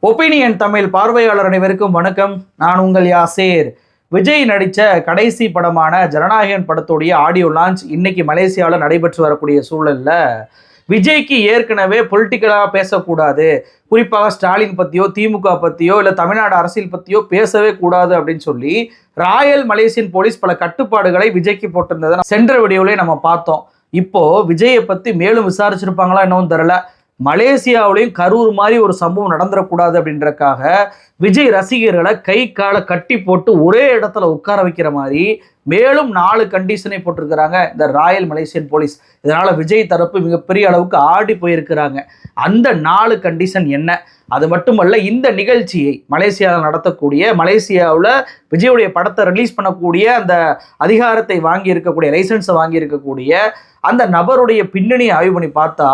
Opinion Tamil பார்வையாளர் அனைவருக்கும் வணக்கம். நான் உங்கள் யாசேர். விஜய் நடித்த கடைசி படமான ஜனநாயகன் படத்துடைய ஆடியோ லான்ச் இன்னைக்கு மலேசியாவில் நடைபெற்று வரக்கூடிய சூழலில் விஜய்க்கு ஏற்கனவே பொலிட்டிக்கலாக பேசக்கூடாது, குறிப்பாக ஸ்டாலின் பற்றியோ திமுக பற்றியோ இல்லை தமிழ்நாடு அரசியல் பற்றியோ பேசவே கூடாது அப்படின்னு சொல்லி ராயல் மலேசியன் போலீஸ் பல கட்டுப்பாடுகளை விஜய்க்கு போட்டிருந்ததை சென்ற வீடியோவிலே நம்ம பார்த்தோம். இப்போ விஜயை பற்றி மேலும் விசாரிச்சிருப்பாங்களா என்னவும் தெரியல. மலேசியாவிலையும் கரூர் மாதிரி ஒரு சம்பவம் நடந்துடக்கூடாது அப்படின்றக்காக விஜய் ரசிகர்களை கை காலை கட்டி போட்டு ஒரே இடத்துல உட்கார வைக்கிற மாதிரி மேலும் 4 கண்டிஷனை போட்டிருக்கிறாங்க இந்த ராயல் மலேசியன் போலீஸ். இதனால விஜய் தரப்பு மிகப்பெரிய அளவுக்கு ஆடி போயிருக்கிறாங்க. அந்த 4 கண்டிஷன் என்ன? அது மட்டுமல்ல, இந்த நிகழ்ச்சியை மலேசியாவில் நடத்தக்கூடிய, மலேசியாவில் விஜயுடைய படத்தை ரிலீஸ் பண்ணக்கூடிய அந்த அதிகாரத்தை வாங்கி இருக்கக்கூடிய, லைசன்ஸை வாங்கி இருக்கக்கூடிய அந்த நபருடைய பின்னணியை ஆய்வு பண்ணி பார்த்தா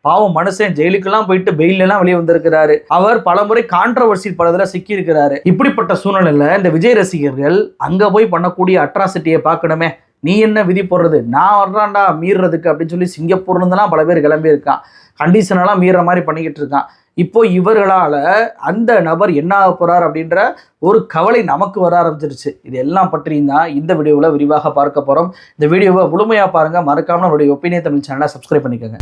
பாவம் மனுஷன் ஜெயிலுக்கெல்லாம் போயிட்டு பெயிலெல்லாம் வெளியே வந்திருக்கிறாரு. அவர் பலமுறை கான்ட்ரவர்சி பலதில் சிக்கி இருக்கிறாரு. இப்படிப்பட்ட சூழ்நிலையில இந்த விஜய் ரசிகர்கள் அங்க போய் பண்ணக்கூடிய அட்ராசிட்டியை பார்க்கணுமே. நீ என்ன விதி போடுறது, நான் வர்றான்டா மீறுறதுக்கு அப்படின்னு சொல்லி சிங்கப்பூர்ல இருந்தெல்லாம் பல பேர் கிளம்பி இருக்கான். கண்டிஷனெல்லாம் மீற மாதிரி பண்ணிக்கிட்டு இருக்கான். இப்போ இவர்களால் அந்த நபர் என்ன ஆக போறார் அப்படின்ற ஒரு கவலை நமக்கு வர ஆரம்பிச்சிருச்சு. இது எல்லாம் பற்றியும் தான் இந்த வீடியோவில் விரிவாக பார்க்க போறோம். இந்த வீடியோவை முழுமையாக பாருங்க. மறக்காம நம்மளுடைய ஒப்பீனியன் தமிழ் சேனலை சப்ஸ்கிரைப் பண்ணிக்கோங்க.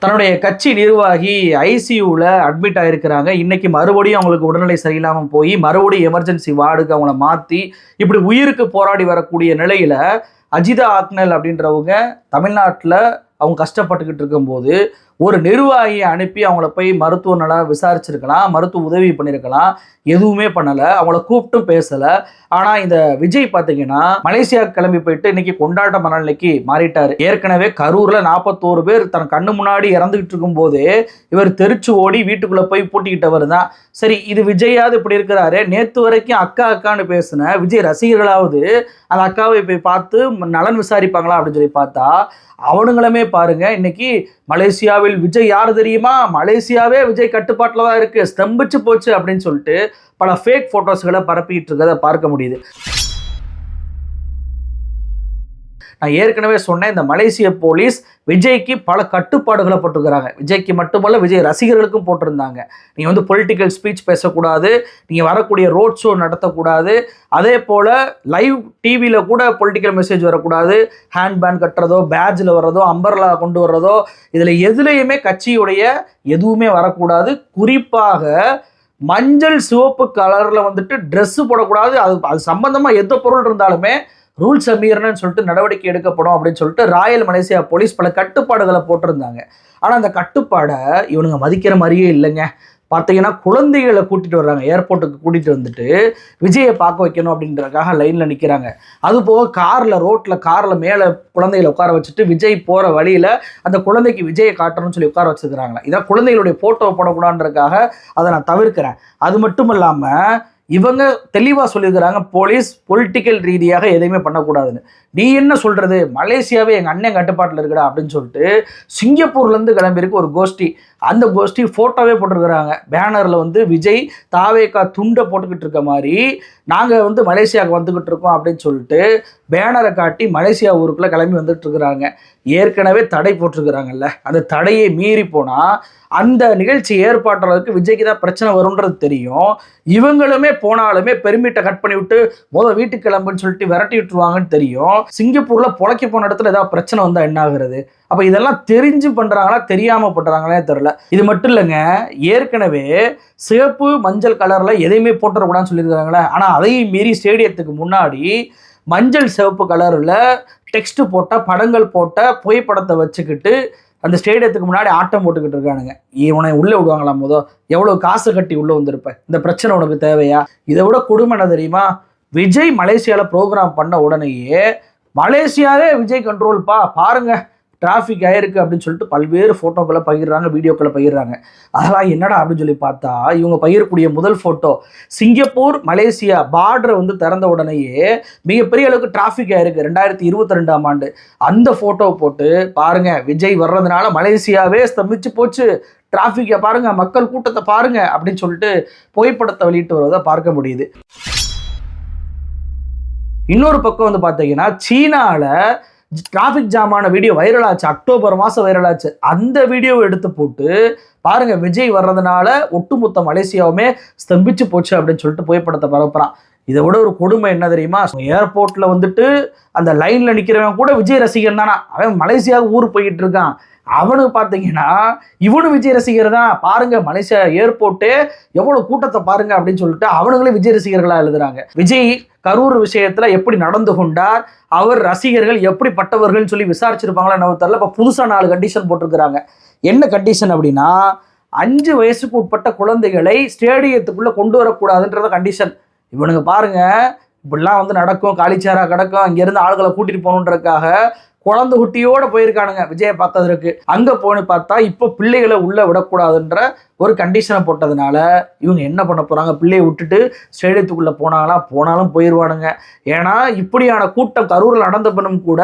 தன்னுடைய கட்சி நிர்வாகி ஐசியூவில் அட்மிட் ஆகிருக்கிறாங்க. இன்னைக்கு மறுபடியும் அவங்களுக்கு உடல்நிலை சரியில்லாமல் போய் மறுபடியும் எமர்ஜென்சி வார்டுக்கு அவங்கள மாற்றி இப்படி உயிருக்கு போராடி வரக்கூடிய நிலையில் அஜிதா ஆக்னல் அப்படின்றவங்க தமிழ்நாட்டில் அவங்க கஷ்டப்பட்டுக்கிட்டு இருக்கும்போது ஒரு நிர்வாகியை அனுப்பி அவங்கள போய் மருத்துவ நலம் விசாரிச்சிருக்கலாம், மருத்துவ உதவி பண்ணியிருக்கலாம். எதுவுமே பண்ணலை, அவங்கள கூப்பிட்டும் பேசலை. ஆனால் இந்த விஜய் பார்த்தீங்கன்னா மலேசியா கிளம்பி போயிட்டு இன்னைக்கு கொண்டாட்ட மனநிலைக்கு மாறிட்டார். ஏற்கனவே கரூரில் 41 பேர் தன் கண்ணு முன்னாடி இறந்துகிட்டு இருக்கும் போது இவர் தெரிச்சு ஓடி வீட்டுக்குள்ளே போய் பூட்டிக்கிட்டவர் தான். சரி, இது விஜயாவது இப்படி இருக்கிறாரு. நேற்று வரைக்கும் அக்கா அக்கான்னு பேசின விஜய் ரசிகர்களாவது அந்த அக்காவை போய் பார்த்து நலன் விசாரிப்பாங்களா அப்படின்னு சொல்லி பார்த்தா அவனுங்களுமே பாருங்க, இன்னைக்கு மலேசியாவில் விஜய் யார் தெரியுமா, மலேசியாவே விஜய் கட்டுப்பாட்டில் தான் இருக்கு, ஸ்தம்பிச்சு போச்சு அப்படின்னு சொல்லிட்டு பல ஃபேக் போட்டோஸ்களை பரப்பிட்டு இருக்கிறத பார்க்க முடியுது. நான் ஏற்கனவே சொன்னேன், இந்த மலேசிய போலீஸ் விஜய்க்கு பல கட்டுப்பாடுகளை போட்டிருக்கிறாங்க. விஜய்க்கு மட்டுமல்ல, விஜய் ரசிகர்களுக்கும் போட்டிருந்தாங்க. நீங்கள் வந்து பொலிட்டிக்கல் ஸ்பீச் பேசக்கூடாது, நீங்கள் வரக்கூடிய ரோட் ஷோ நடத்தக்கூடாது, அதே போல் லைவ் டிவியில் கூட பொலிட்டிக்கல் மெசேஜ் வரக்கூடாது, ஹேண்ட் பேண்ட் கட்டுறதோ, பேட்ஜில் வர்றதோ, அம்பர்லா கொண்டு வர்றதோ, இதில் எதுலேயுமே கட்சியுடைய எதுவுமே வரக்கூடாது. குறிப்பாக மஞ்சள் சிவப்பு கலரில் வந்துட்டு ட்ரெஸ்ஸு போடக்கூடாது. அது சம்பந்தமாக எந்த பொருள் இருந்தாலுமே ரூல்ஸை மீறணும்னு சொல்லிட்டு நடவடிக்கை எடுக்கப்படும் அப்படின்னு சொல்லிட்டு ராயல் மலேசியா போலீஸ் பல கட்டுப்பாடுகளை போட்டிருந்தாங்க. ஆனால் அந்த கட்டுப்பாடை இவனுங்க மதிக்கிற மாதிரியே இல்லைங்க. பார்த்தீங்கன்னா குழந்தைகளை கூட்டிகிட்டு வர்றாங்க, ஏர்போர்ட்டுக்கு கூட்டிகிட்டு வந்துட்டு விஜயை பார்க்க வைக்கணும் அப்படின்றதுக்காக லைனில் நிற்கிறாங்க. அதுபோக காரில் மேலே குழந்தைகளை உட்கார வச்சுட்டு விஜய் போகிற வழியில் அந்த குழந்தைக்கு விஜயை காட்டணும்னு சொல்லி உட்கார வச்சுருக்கிறாங்களா. இதான் குழந்தைகளுடைய ஃபோட்டோ போடக்கூடாதுன்றதுக்காக அதை நான் தவிர்க்கிறேன். அது மட்டும் இல்லாமல் இவங்க தெளிவாக சொல்லியிருக்கிறாங்க, போலீஸ் பொலிட்டிக்கல் ரீதியாக எதையுமே பண்ணக்கூடாதுன்னு. நீ என்ன சொல்கிறது, மலேசியாவே எங்கள் அண்ணன் கட்டுப்பாட்டில் இருக்குடா அப்படின்னு சொல்லிட்டு சிங்கப்பூர்லேருந்து கிளம்பியிருக்கு ஒரு கோஷ்டி. அந்த கோஷ்டி ஃபோட்டோவே போட்டிருக்கிறாங்க. பேனரில் வந்து விஜய் தாவேக்கா துண்டை போட்டுக்கிட்டு இருக்க மாதிரி நாங்கள் வந்து மலேசியாவுக்கு வந்துக்கிட்டு இருக்கோம் அப்படின்னு சொல்லிட்டு பேனரை காட்டி மலேசியா ஊருக்குள்ளே கிளம்பி வந்துட்டு இருக்கிறாங்க. ஏற்கனவே தடை போட்டிருக்கிறாங்கல்ல, அந்த தடையை மீறி போனால் அந்த நிகழ்ச்சி ஏற்பாட்டாளருக்கு விஜய்க்கு தான் பிரச்சனை வரும்ன்றது தெரியும். இவங்களுமே போனாலுமே பெர்மிட்டை கட் பண்ணி விட்டு வீட்டுக்கு கிளம்புன்னு சொல்லிட்டு விரட்டி விட்டுருவாங்கன்னு தெரியும். சிங்கப்பூர்ல பொழைக்க போன இடத்துல ஏதாவது பிரச்சனை வந்தா என்ன ஆகுறது? அப்ப இதெல்லாம் தெரிஞ்சு பண்றாங்களா தெரியாம பண்றாங்களே தெரியல. இது மட்டும் இல்லைங்க, ஏற்கனவே சிவப்பு மஞ்சள் கலர்ல எதையுமே போட்டுறக்கூடாதுன்னு சொல்லியிருக்காங்களே. ஆனா அதையும் மீறி ஸ்டேடியத்துக்கு முன்னாடி மஞ்சள் சிவப்பு கலர்ல டெக்ஸ்ட் போட்ட படங்கள் போட்ட புகைப்படத்தை வச்சுக்கிட்டு அந்த ஸ்டேடியத்துக்கு முன்னாடி ஆட்டம் போட்டுக்கிட்டு இருக்கானுங்க. இவனை உள்ளே விடுவாங்களா? எவ்வளோ காசு கட்டி உள்ளே வந்திருப்ப, இந்த பிரச்சனை உனக்கு தேவையா? இதை விட கொடுமை என்ன தெரியுமா? விஜய் மலேசியாவில் ப்ரோக்ராம் பண்ண உடனேயே மலேசியாவே விஜய் கண்ட்ரோல்ப்பா பாருங்க, டிராஃபிக் ஆயிருக்கு அப்படின்னு சொல்லிட்டு பல்வேறு ஃபோட்டோக்களை பகிர்றாங்க, வீடியோக்களை பகிர்றாங்க. அதெல்லாம் என்னடா அப்படின்னு சொல்லி பார்த்தா இவங்க பகிரக்கூடிய முதல் ஃபோட்டோ சிங்கப்பூர் மலேசியா பார்டரை வந்து திறந்த உடனேயே மிகப்பெரிய அளவுக்கு டிராஃபிக் ஆயிருக்கு 2022ஆம் ஆண்டு. அந்த ஃபோட்டோவை போட்டு பாருங்க, விஜய் வர்றதுனால மலேசியாவே ஸ்தம்பிச்சு போச்சு, டிராஃபிக்கை பாருங்க, மக்கள் கூட்டத்தை பாருங்க அப்படின்னு சொல்லிட்டு புகைப்படத்தை வெளியிட்டு வருவதை பார்க்க முடியுது. இன்னொரு பக்கம் வந்து பார்த்தீங்கன்னா சீனாவில் டிராஃபிக் ஜாமான வீடியோ வைரல் ஆச்சு, அக்டோபர் மாதம் வைரல் ஆச்சு. அந்த வீடியோவை எடுத்து போட்டு பாருங்க, விஜய் வர்றதுனால ஒட்டுமொத்த மலேசியாவுமே ஸ்தம்பிச்சு போச்சு அப்படின்னு சொல்லிட்டு புகைப்படத்தை பரப்புறான். இதை விட ஒரு கொடுமை என்ன தெரியுமா? ஏர்போர்ட்ல வந்துட்டு அந்த லைன்ல நிக்கிறவன் கூட விஜய் ரசிகன் தானா, அவன் மலேசியாவுக்கு ஊருக்கு போய்கிட்டு இருக்கான். அவனுக்கு பார்த்தீங்கன்னா இவனு விஜய் ரசிகர் தான். பாருங்க, மலேசியா ஏர்போர்ட்டே எவ்வளவு கூட்டத்தை பாருங்க அப்படின்னு சொல்லிட்டு அவனுங்களே விஜய் ரசிகர்களா எழுதுறாங்க. விஜய் கரூர் விஷயத்துல எப்படி நடந்து கொண்டார், அவர் ரசிகர்கள் எப்படிப்பட்டவர்கள் சொல்லி விசாரிச்சிருப்பாங்களா நம்ம தெரியல. இப்போ புதுசா 4 கண்டிஷன் போட்டிருக்கிறாங்க. என்ன கண்டிஷன் அப்படின்னா, 5 வயசுக்கு உட்பட்ட குழந்தைகளை ஸ்டேடியத்துக்குள்ள கொண்டு வரக்கூடாதுன்றத கண்டிஷன். இவனுங்க பாருங்க, இப்படிலாம் வந்து நடக்கும், காலிச்சாரா கிடக்கும், அங்கிருந்து ஆளுகளை கூட்டிட்டு போகணுன்றதுக்காக குழந்தை குட்டியோட போயிருக்கானுங்க விஜயை பார்க்கறதுக்கு. அங்க போன்னு பார்த்தா இப்போ பிள்ளைகளை உள்ள விடக்கூடாதுன்ற ஒரு கண்டிஷனை போட்டதுனால இவங்க என்ன பண்ண போறாங்க? பிள்ளையை விட்டுட்டு ஸ்டேடியத்துக்குள்ள போனாலும் போயிடுவானுங்க. ஏன்னா இப்படியான கூட்டம் கரூரில் நடந்த பின்னும் கூட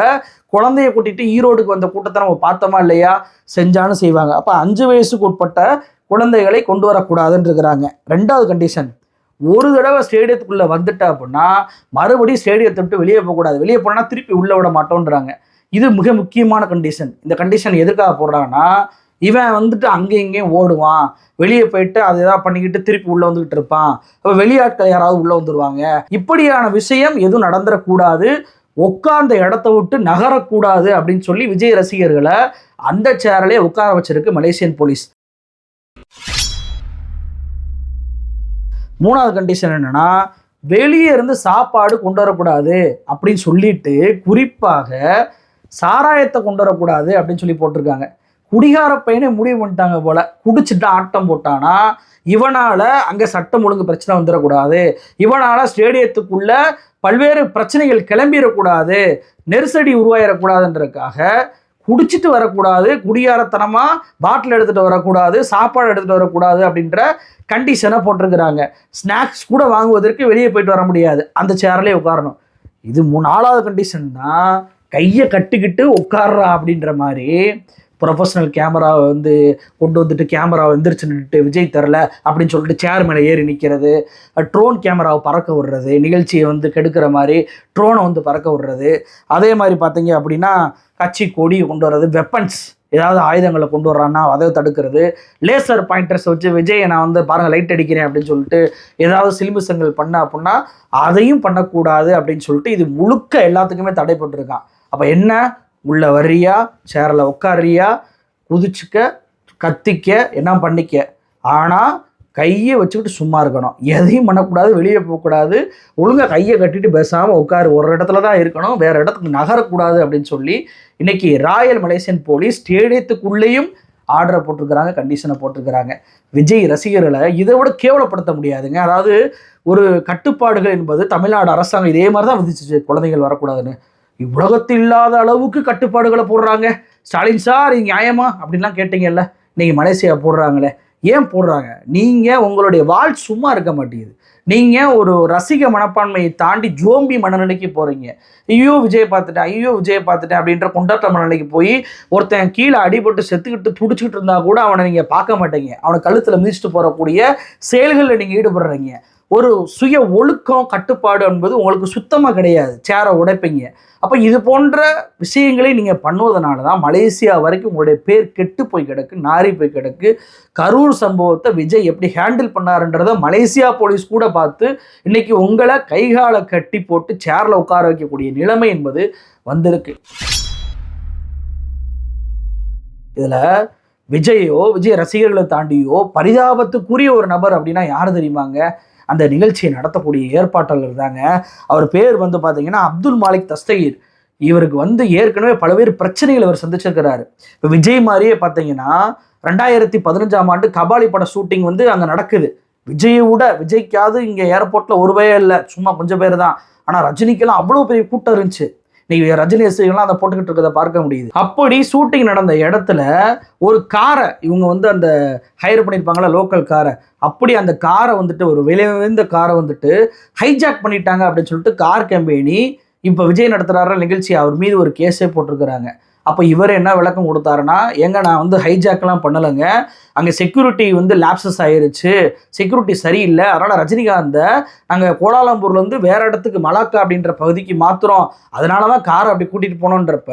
குழந்தைய கூட்டிட்டு ஈரோடுக்கு வந்த கூட்டத்தை நம்ம பார்த்தோமா இல்லையா? செஞ்சாலும் செய்வாங்க. அப்ப 5 வயசுக்கு உட்பட்ட குழந்தைகளை கொண்டு வரக்கூடாதுன்னு இருக்கிறாங்க. 2வது கண்டிஷன், ஒரு தடவை ஸ்டேடியத்துக்குள்ள வந்துட்டா அப்படின்னா மறுபடியும் ஸ்டேடியத்தை விட்டு வெளியே போகக்கூடாது. வெளியே போனா திருப்பி உள்ள விட மாட்டோன்றாங்க. இது மிக முக்கியமான கண்டிஷன். இந்த கண்டிஷன் எதுக்காக போடுறாங்கன்னா, இவன் வந்துட்டு அங்கேயும் இங்கேயும் ஓடுவான், வெளியே போயிட்டு அதை ஏதாவது பண்ணிக்கிட்டு திருப்பி உள்ள வந்துகிட்டு இருப்பான், அப்போ வெளியாட்கள் யாராவது உள்ள வந்துருவாங்க. இப்படியான விஷயம் எதுவும் நடந்துடக்கூடாது, உட்கார்ந்த இடத்த விட்டு நகரக்கூடாது அப்படின்னு சொல்லி விஜய் ரசிகர்களை அந்த சேர்லே உட்கார வச்சிருக்கு மலேசியன் போலீஸ். 3வது கண்டிஷன் என்னன்னா, வெளியே இருந்து சாப்பாடு கொண்டு வரக்கூடாது அப்படின்னு சொல்லிட்டு குறிப்பாக சாராயத்தை கொண்டு வரக்கூடாது அப்படின்னு சொல்லி போட்டிருக்காங்க. குடிகார பையனே முடிவு பண்ணிட்டாங்க போல, குடிச்சிட்டு ஆட்டம் போட்டானா இவனால அங்கே சட்டம் ஒழுங்கு பிரச்சனை வந்துடக்கூடாது, இவனால ஸ்டேடியத்துக்குள்ள பல்வேறு பிரச்சனைகள் கிளம்பிடக்கூடாது, நெருசடி உருவாயிடக்கூடாதுன்றதுக்காக குடிச்சிட்டு வரக்கூடாது, குடியாரத்தனமா பாட்டில் எடுத்துட்டு வரக்கூடாது, சாப்பாடு எடுத்துட்டு வரக்கூடாது அப்படின்ற கண்டிஷனை போட்டிருக்கிறாங்க. ஸ்நாக்ஸ் கூட வாங்குவதற்கு வெளியே போயிட்டு வர முடியாது, அந்த சேர்லேயே உட்காரணும். இது 4வது கண்டிஷன் தான். கையை கட்டிக்கிட்டு உட்கார்றா அப்படின்ற மாதிரி ப்ரொஃபஷனல் கேமராவை வந்து கொண்டு வந்துட்டு கேமராவை எந்திரிச்சு நின்றுட்டு விஜய் தரல அப்படின்னு சொல்லிட்டு சேர் மேலே ஏறி நிற்கிறது, ட்ரோன் கேமராவை பறக்க விடுறது, நிகழ்ச்சியை வந்து கெடுக்கிற மாதிரி ட்ரோனை வந்து பறக்க விடுறது. அதே மாதிரி பார்த்தீங்க அப்படின்னா கட்சி கொடியை கொண்டு வர்றது, வெப்பன்ஸ் ஏதாவது ஆயுதங்களை கொண்டு வர்றான்னா அதை தடுக்கிறது, லேசர் பாயிண்டர்ஸ் வச்சு விஜயை நான் வந்து பாருங்கள் லைட் அடிக்கிறேன் அப்படின்னு சொல்லிட்டு ஏதாவது சிலிமிசங்கள் பண்ண அப்படின்னா அதையும் பண்ணக்கூடாது அப்படின்னு சொல்லிட்டு இது முழுக்க எல்லாத்துக்குமே தடைப்பட்டிருக்கான். அப்போ என்ன, உள்ள வர்றியா, சேரில் உட்காரியா, குதிச்சுக்க, கத்திக்க, என்ன பண்ணிக்க, ஆனால் கையை வச்சுக்கிட்டு சும்மா இருக்கணும், எதையும் பண்ணக்கூடாது, வெளியே போகக்கூடாது, ஒழுங்காக கையை கட்டிட்டு பேசாமல் உட்காரு, ஒரு இடத்துல தான் இருக்கணும், வேறு இடத்துக்கு நகரக்கூடாது அப்படின்னு சொல்லி இன்னைக்கு ராயல் மலேசியன் போலீஸ் ஸ்டேடியத்துக்குள்ளேயும் ஆர்டரை போட்டிருக்கிறாங்க, கண்டிஷனை போட்டிருக்கிறாங்க. விஜய் ரசிகர்களை இதை விட கேவலப்படுத்த முடியாதுங்க. அதாவது ஒரு கட்டுப்பாடுகள் என்பது தமிழ்நாடு அரசாங்கம் இதே மாதிரி தான் விதிச்சிச்சு, குழந்தைகள் வரக்கூடாதுன்னு. உலகத்தில் இல்லாத அளவுக்கு கட்டுப்பாடுகளை போடுறாங்க. ஸ்டாலின் சார் இது நியாயமா அப்படின்லாம் கேட்டீங்கல்ல, இன்னைக்கு மலேசியா போடுறாங்களே. ஏன் போடுறாங்க? நீங்கள் உங்களுடைய வாழ் சும்மா இருக்க மாட்டேங்குது. நீங்கள் ஒரு ரசிக மனப்பான்மையை தாண்டி ஜோம்பி மனநிலைக்கு போகிறீங்க. ஐயோ விஜய் பார்த்துட்டேன், ஐயோ விஜய் பார்த்துட்டேன் அப்படின்ற கொண்டாட்ட மனநிலைக்கு போய் ஒருத்தன் கீழே அடிபட்டு செத்துக்கிட்டு துடிச்சிக்கிட்டு இருந்தா கூட அவனை நீங்கள் பார்க்க மாட்டீங்க. அவனை கழுத்தில் மிதிச்சுட்டு போகக்கூடிய செயல்களில் நீங்கள் ஈடுபடுறீங்க. ஒரு சுய ஒழுக்கம் கட்டுப்பாடு என்பது உங்களுக்கு சுத்தமாக கிடையாது, சேரை உடைப்பீங்க. அப்போ இது போன்ற விஷயங்களை நீங்கள் பண்ணுவதனால தான் மலேசியா வரைக்கும் உங்களுடைய பேர் கெட்டு போய் கிடக்கு, நாரி போய் கிடக்கு. கரூர் சம்பவத்தை விஜய் எப்படி ஹேண்டில் பண்ணாருன்றதை மலேசியா போலீஸ் கூட பார்த்து இன்னைக்கு உங்களை கைகாலை கட்டி போட்டு சேரில் உட்கார வைக்கக்கூடிய நிலைமை என்பது வந்திருக்கு. இதில் விஜயோ விஜய் ரசிகர்களை தாண்டியோ பரிதாபத்துக்குரிய ஒரு நபர் அப்படின்னா யார் தெரியுமாங்க? அந்த நிகழ்ச்சியை நடத்தக்கூடிய ஏற்பாட்டாளர் தாங்க. அவர் பேர் வந்து பார்த்தீங்கன்னா அப்துல் மாலிக் தஸ்தகீர். இவருக்கு வந்து ஏற்கனவே பல்வேறு பிரச்சனைகள் அவர் சந்திச்சிருக்கிறாரு. இப்போ விஜய் மாதிரியே பார்த்தீங்கன்னா 2015ஆம் ஆண்டு கபாலி பட ஷூட்டிங் வந்து அங்கே நடக்குது. விஜய்க்காவது இங்கே ஏர்போர்ட்டில் ஒரு பேர் இல்லை, சும்மா கொஞ்சம் பேர் தான். ஆனால் ரஜினிக்கெல்லாம் அவ்வளோ பெரிய கூட்டம் இருந்துச்சு. இன்னைக்கு ரஜினி ரசிகர்கள்லாம் அதை போட்டுக்கிட்டு இருக்கிறத பார்க்க முடியுது. அப்படி ஷூட்டிங் நடந்த இடத்துல ஒரு காரை இவங்க வந்து அந்த ஹையர் பண்ணியிருப்பாங்களா, லோக்கல் காரை, அப்படி அந்த காரை வந்துட்டு ஒரு விலையுயர்ந்த காரை வந்துட்டு ஹைஜாக் பண்ணிட்டாங்க அப்படின்னு சொல்லிட்டு கார் கம்பெனி இப்போ விஜய் நடத்துகிறார நிகழ்ச்சி அவர் மீது ஒரு கேஸே போட்டிருக்கிறாங்க. அப்போ இவர் என்ன விளக்கம் கொடுத்தாருன்னா, ஏங்க நான் வந்து ஹைஜாக்லாம் பண்ணலைங்க, அங்கே செக்யூரிட்டி வந்து லேப்சஸ் ஆயிருச்சு, செக்யூரிட்டி சரியில்லை, அதனால் ரஜினிகாந்தை நாங்கள் கோலாலம்பூர்லேருந்து வேற இடத்துக்கு மலாக்கா அப்படின்ற பகுதிக்கு மாற்றுறோம், அதனால தான் காரை அப்படி கூட்டிகிட்டு போனோன்றப்ப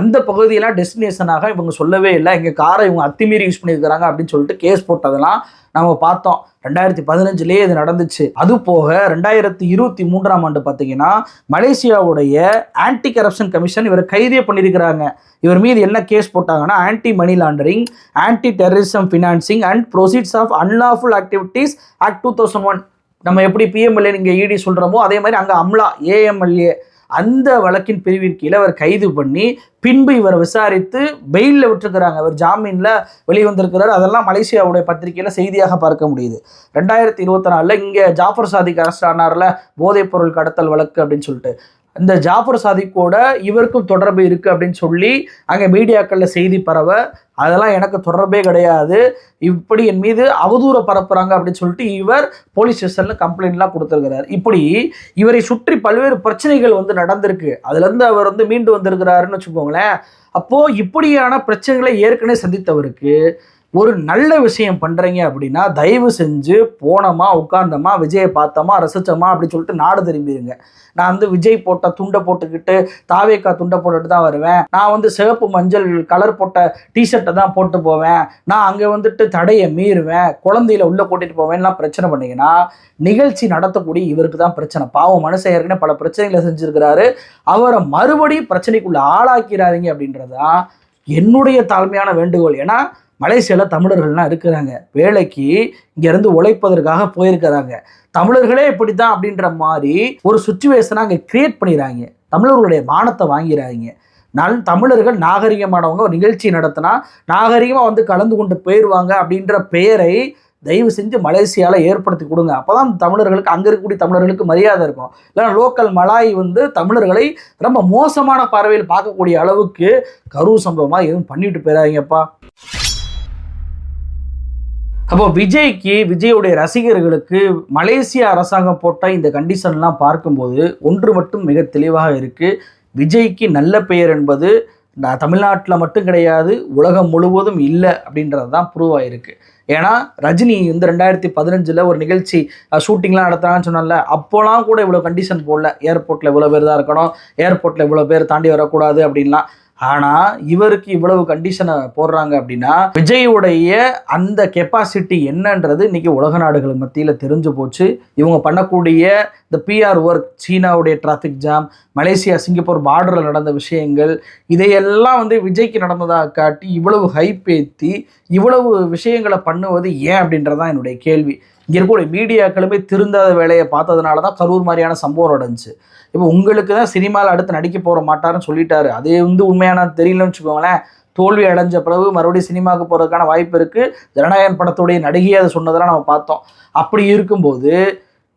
அந்த பகுதியெல்லாம் டெஸ்டினேஷனாக இவங்க சொல்லவே இல்லை, எங்கள் காரை இவங்க அத்துமீறி யூஸ் பண்ணியிருக்கிறாங்க அப்படின்னு சொல்லிட்டு கேஸ் போட்டதெல்லாம் நம்ம பார்த்தோம். 2015 இது நடந்துச்சு. அது போக 2023 பார்த்தீங்கன்னா மலேசியாவுடைய ஆன்டி கரப்ஷன் கமிஷன் இவரை கைதே பண்ணியிருக்கிறாங்க. இவர் மீது என்ன கேஸ் போட்டாங்கன்னா, anti money laundering, anti terrorism financing and proceeds of unlawful activities act 2001. நம்ம எப்படி பிஎம்எல்ஏ இங்கே இடி சொல்கிறோமோ அதே மாதிரி அங்கே அம்லா ஏஎம்எல்ஏ அந்த வழக்கின் பிரிவின் கீழே அவர் கைது பண்ணி பின்பு இவரை விசாரித்து பெயிலில் விட்டுருக்கிறாங்க. அவர் ஜாமீனில் வெளிவந்திருக்கிறார். அதெல்லாம் மலேசியாவுடைய பத்திரிகையில் செய்தியாக பார்க்க முடியுது. 2024 இங்கே ஜாஃபர் சாதிக் அரெஸ்ட் ஆனார்ல, போதைப்பொருள் கடத்தல் வழக்கு அப்படின்னு சொல்லிட்டு, இந்த ஜாஃபர் சாதிக்கோட இவருக்கும் தொடர்பு இருக்குது அப்படின்னு சொல்லி அங்கே மீடியாக்களில் செய்தி பரவ, அதெல்லாம் எனக்கு தொடர்பே கிடையாது, இப்படி என் மீது அவதூறை பரப்புகிறாங்க அப்படின்னு சொல்லிட்டு இவர் போலீஸ் ஸ்டேஷனில் கம்ப்ளைண்ட்லாம் கொடுத்துருக்கிறார். இப்படி இவரை சுற்றி பல்வேறு பிரச்சனைகள் வந்து நடந்திருக்கு. அதுலேருந்து அவர் வந்து மீண்டு வந்திருக்கிறாருன்னு வச்சுக்கோங்களேன். அப்போது இப்படியான பிரச்சனைகளை ஏற்கனவே சந்தித்தவருக்கு ஒரு நல்ல விஷயம் பண்ணுறீங்க அப்படின்னா தயவு செஞ்சு போனோமா உட்கார்ந்தோமா விஜயை பார்த்தோமா ரசித்தோமா அப்படின்னு சொல்லிட்டு நாடு திரும்பிடுங்க. நான் வந்து விஜய் போட்ட துண்டை போட்டுக்கிட்டு தாவேக்கா துண்டை போட்டுட்டு தான் வருவேன், நான் வந்து சிவப்பு மஞ்சள் கலர் போட்ட டிஷர்ட்டை தான் போட்டு போவேன், நான் அங்கே வந்துட்டு தடையை மீறுவேன், குழந்தையில உள்ளே கூட்டிகிட்டு போவேன்லாம் பிரச்சனை பண்ணிங்கன்னா நிகழ்ச்சி நடத்தக்கூடிய இவருக்கு தான் பிரச்சனை. பாவம் மனுஷன் ஏற்கனவே பல பிரச்சனைகளை செஞ்சுருக்கிறாரு, அவரை மறுபடியும் பிரச்சனைக்குள்ளே ஆளாக்கிறாதீங்க அப்படின்றதான் என்னுடைய தாழ்மையான வேண்டுகோள். ஏன்னா மலேசியாவில் தமிழர்கள்லாம் இருக்கிறாங்க, வேலைக்கு இங்கேருந்து உழைப்பதற்காக போயிருக்கிறாங்க, தமிழர்களே இப்படி தான் அப்படின்ற மாதிரி ஒரு சுச்சுவேஷனை அங்கே கிரியேட் பண்ணிடுறாங்க, தமிழர்களுடைய மானத்தை வாங்கிறாங்க. தமிழர்கள் நாகரிகமானவங்க ஒரு நிகழ்ச்சி நடத்தினா நாகரிகமாக வந்து கலந்து கொண்டு போயிடுவாங்க அப்படின்ற பெயரை தயவு செஞ்சு மலேசியாவில் ஏற்படுத்தி கொடுங்க. அப்போ தான் தமிழர்களுக்கு அங்கே இருக்கக்கூடிய தமிழர்களுக்கு மரியாதை இருக்கும். இல்லைன்னா லோக்கல் மலாய் வந்து தமிழர்களை ரொம்ப மோசமான பார்வையில் பார்க்கக்கூடிய அளவுக்கு கரூர் சம்பவமாக எதுவும் பண்ணிட்டு போயிடாதீங்கப்பா. அப்போ விஜய்க்கு விஜயுடைய ரசிகர்களுக்கு மலேசிய அரசாங்கம் போட்ட இந்த கண்டிஷன்லாம் பார்க்கும்போது ஒன்று மட்டும் மிக தெளிவாக இருக்குது, விஜய்க்கு நல்ல பெயர் என்பது தமிழ்நாட்டில் மட்டும் கிடையாது, உலகம் முழுவதும் இல்லை அப்படின்றது தான் ப்ரூவ் ஆகிருக்கு. ஏன்னா ரஜினி வந்து 2015 ஒரு நிகழ்ச்சி ஷூட்டிங்லாம் நடத்துகிறாங்கன்னு சொன்னால, அப்போலாம் கூட இவ்வளோ கண்டிஷன் போடல, ஏர்போர்ட்டில் இவ்வளோ பேர் தான் இருக்கணும், ஏர்போர்ட்டில் இவ்வளோ பேர் தாண்டி வரக்கூடாது அப்படின்லாம். ஆனால் இவருக்கு இவ்வளவு கண்டிஷனை போடுறாங்க அப்படின்னா விஜயுடைய அந்த கெப்பாசிட்டி என்னன்றது இன்றைக்கி உலக நாடுகள் மத்தியில் தெரிஞ்சு போச்சு. இவங்க பண்ணக்கூடிய இந்த பிஆர் ஒர்க், சீனாவுடைய டிராஃபிக் ஜாம், மலேசியா சிங்கப்பூர் பார்டரில் நடந்த விஷயங்கள், இதையெல்லாம் வந்து விஜய்க்கு நடந்ததாக காட்டி இவ்வளவு ஹைப் ஏற்றி இவ்வளவு விஷயங்களை பண்ணுவது ஏன் அப்படின்றதான் என்னுடைய கேள்வி. இங்கே இருக்கக்கூடிய மீடியாக்களுமே திருந்தாத வேலையை பார்த்ததுனால தான் கரூர் மாதிரியான சம்பவம் நடந்துச்சு. இப்போ உங்களுக்கு தான் சினிமாவில் அடுத்து நடிக்க போகிற மாட்டாருன்னு சொல்லிட்டாரு, அதே வந்து உண்மையான தெரியலன்னு வச்சுக்கோங்களேன். தோல்வி அடைஞ்ச பிறகு மறுபடியும் சினிமாவுக்கு போகிறதுக்கான வாய்ப்பு இருக்குது. ஜனநாயகன் படத்துடைய நடிகையை அதை சொன்னதெல்லாம் நம்ம பார்த்தோம். அப்படி இருக்கும்போது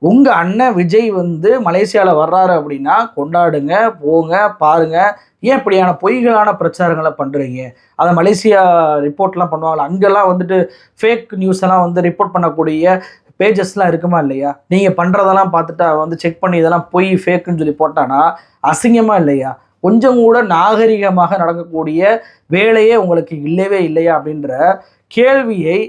உங்கள் அண்ணன் விஜய் வந்து மலேசியாவில் வர்றாரு அப்படின்னா கொண்டாடுங்க, போங்க, பாருங்கள். ஏன் இப்படியான பொய்களான பிரச்சாரங்களை பண்ணுறீங்க? அதை மலேசியா ரிப்போர்ட்லாம் பண்ணுவாங்களா, அங்கெல்லாம் வந்துட்டு ஃபேக் நியூஸ் எல்லாம் வந்து ரிப்போர்ட் பண்ணக்கூடிய பேஜஸ்லாம் இருக்குமா இல்லையா? நீங்கள் பண்ணுறதெல்லாம் பார்த்துட்டு வந்து செக் பண்ணி இதெல்லாம் பொய் ஃபேக்குன்னு சொல்லி போட்டானா அசிங்கமாக இல்லையா? கொஞ்சம் கூட நாகரிகமாக நடக்கக்கூடிய வேலையே உங்களுக்கு இல்லவே இல்லையா அப்படின்ற கேள்வியை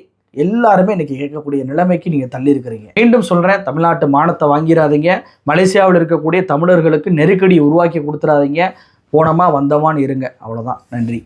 எல்லாருமே இன்னைக்கு கேட்கக்கூடிய நிலைமைக்கு நீங்கள் தள்ளி இருக்கிறீங்க. மீண்டும் சொல்கிறேன், தமிழ்நாட்டு மானத்தை வாங்கிடாதீங்க, மலேசியாவில் இருக்கக்கூடிய தமிழர்களுக்கு நெருக்கடி உருவாக்கி கொடுத்துடாதீங்க, போனோமா வந்தோமான்னு இருங்க, அவ்வளோதான். நன்றி.